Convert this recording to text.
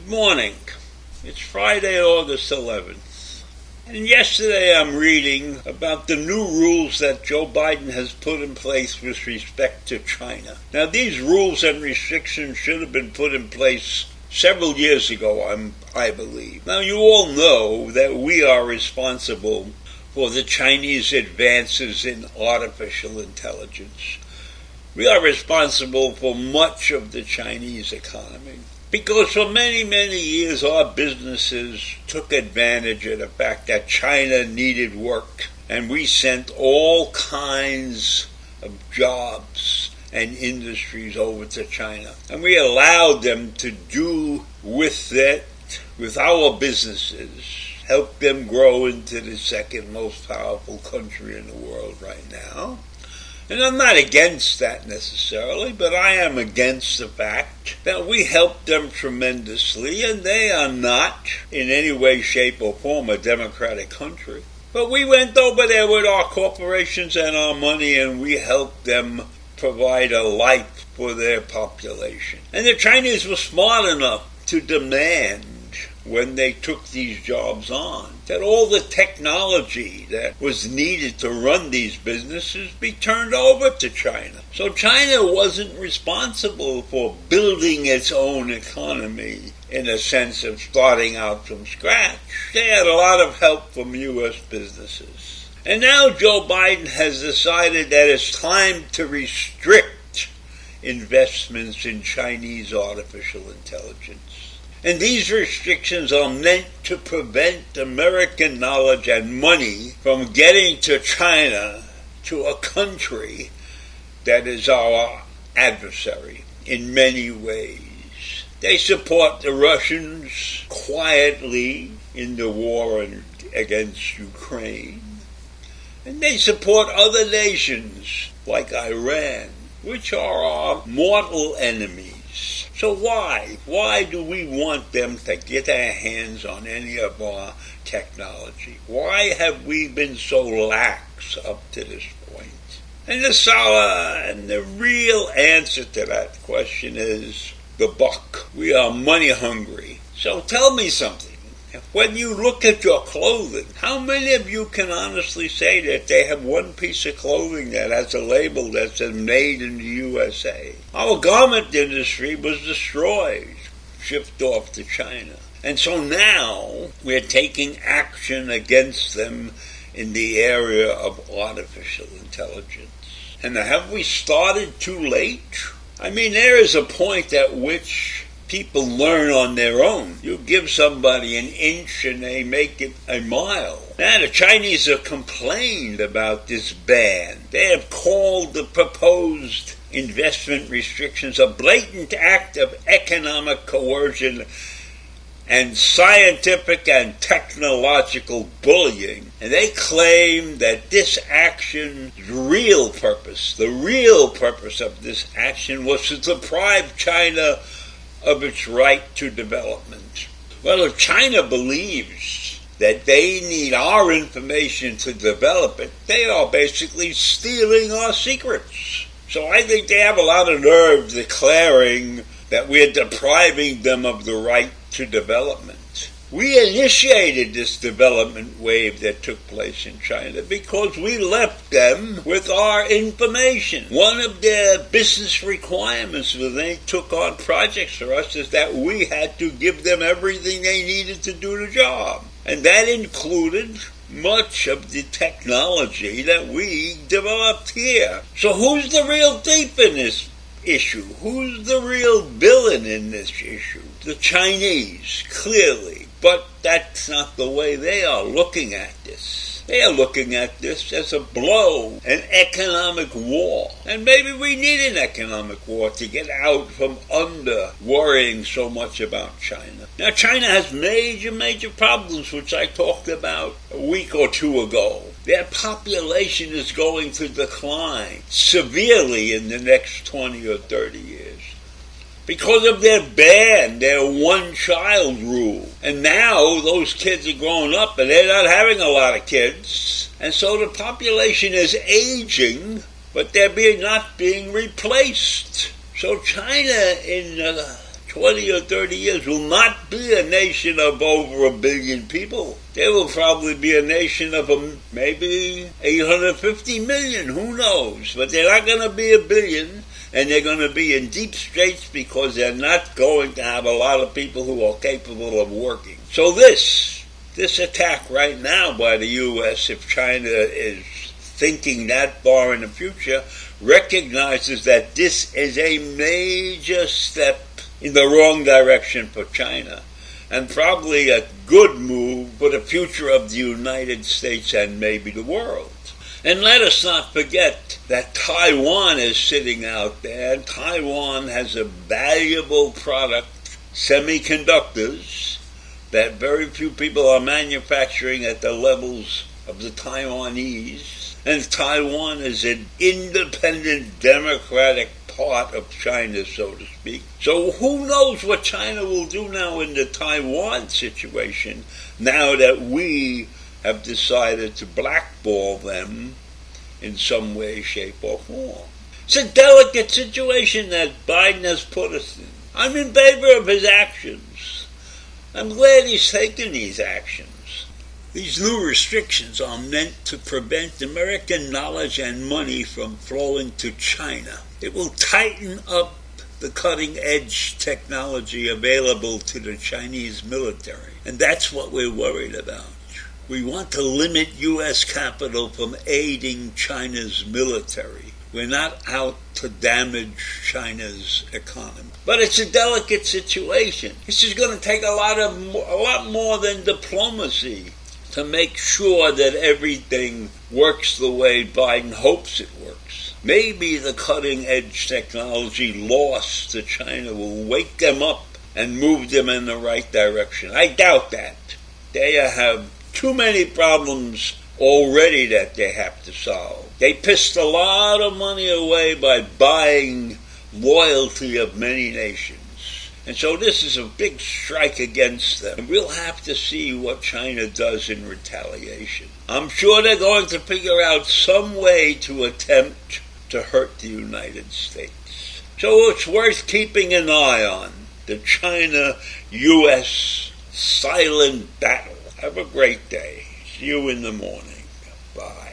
Good morning. It's Friday, August 11th. And yesterday I'm reading about the new rules that Joe Biden has put in place with respect to China. Now, these rules and restrictions should have been put in place several years ago, I believe. Now, you all know that we are responsible for the Chinese advances in artificial intelligence. We are responsible for much of the Chinese economy. Because for many, many years our businesses took advantage of the fact that China needed work, and we sent all kinds of jobs and industries over to China. And we allowed them to do with our businesses, help them grow into the second most powerful country in the world right now. And I'm not against that necessarily, but I am against the fact that we helped them tremendously, and they are not in any way, shape, or form a democratic country. But we went over there with our corporations and our money, and we helped them provide a life for their population. And the Chinese were smart enough to demand, when they took these jobs on, that all the technology that was needed to run these businesses be turned over to China. So China wasn't responsible for building its own economy in a sense of starting out from scratch. They had a lot of help from U.S. businesses. And now Joe Biden has decided that it's time to restrict investments in Chinese artificial intelligence. And these restrictions are meant to prevent American knowledge and money from getting to China, to a country that is our adversary in many ways. They support the Russians quietly in the war against Ukraine. And they support other nations like Iran, which are our mortal enemies. So why? Why do we want them to get their hands on any of our technology? Why have we been so lax up to this point? And the real answer to that question is the buck. We are money hungry. So tell me something. When you look at your clothing, how many of you can honestly say that they have one piece of clothing that has a label that says made in the USA? Our garment industry was destroyed, shipped off to China. And so now we're taking action against them in the area of artificial intelligence. And have we started too late? I mean, there is a point at which people learn on their own. You give somebody an inch and they make it a mile. Now the Chinese have complained about this ban. They have called the proposed investment restrictions a blatant act of economic coercion and scientific and technological bullying. And they claim that this action's real purpose, the real purpose of this action was to deprive China of its right to development. Well, if China believes that they need our information to develop it, they are basically stealing our secrets. So I think they have a lot of nerve declaring that we're depriving them of the right to development. We initiated this development wave that took place in China because we left them with our information. One of their business requirements when they took on projects for us is that we had to give them everything they needed to do the job. And that included much of the technology that we developed here. So who's the real thief in this issue? Who's the real villain in this issue? The Chinese, clearly. But that's not the way they are looking at this. They are looking at this as a blow, an economic war. And maybe we need an economic war to get out from under worrying so much about China. Now, China has major problems, which I talked about a week or two ago. Their population is going to decline severely in the next 20 or 30 years. Because of their ban, their one-child rule. And now those kids are growing up and they're not having a lot of kids. And so the population is aging, but they're not being replaced. So China in 20 or 30 years will not be a nation of over 1 billion people. They will probably be a nation of maybe 850 million, who knows? But they're not going to be 1 billion, and they're going to be in deep straits because they're not going to have a lot of people who are capable of working. So this attack right now by the U.S., if China is thinking that far in the future, recognizes that this is a major step in the wrong direction for China, and probably a good move for the future of the United States and maybe the world. And let us not forget that Taiwan is sitting out there. Taiwan has a valuable product, semiconductors, that very few people are manufacturing at the levels of the Taiwanese. And Taiwan is an independent, democratic part of China, so to speak. So who knows what China will do now in the Taiwan situation, now that we have decided to blackball them in some way, shape, or form. It's a delicate situation that Biden has put us in. I'm in favor of his actions. I'm glad he's taken these actions. These new restrictions are meant to prevent American knowledge and money from flowing to China. It will tighten up the cutting-edge technology available to the Chinese military. And that's what we're worried about. We want to limit U.S. capital from aiding China's military. We're not out to damage China's economy. But it's a delicate situation. This is going to take a lot more than diplomacy to make sure that everything works the way Biden hopes it works. Maybe the cutting-edge technology lost to China will wake them up and move them in the right direction. I doubt that. They have too many problems already that they have to solve. They pissed a lot of money away by buying loyalty of many nations. And so this is a big strike against them. And we'll have to see what China does in retaliation. I'm sure they're going to figure out some way to attempt to hurt the United States. So it's worth keeping an eye on, the China-U.S. silent battle. Have a great day. See you in the morning. Bye.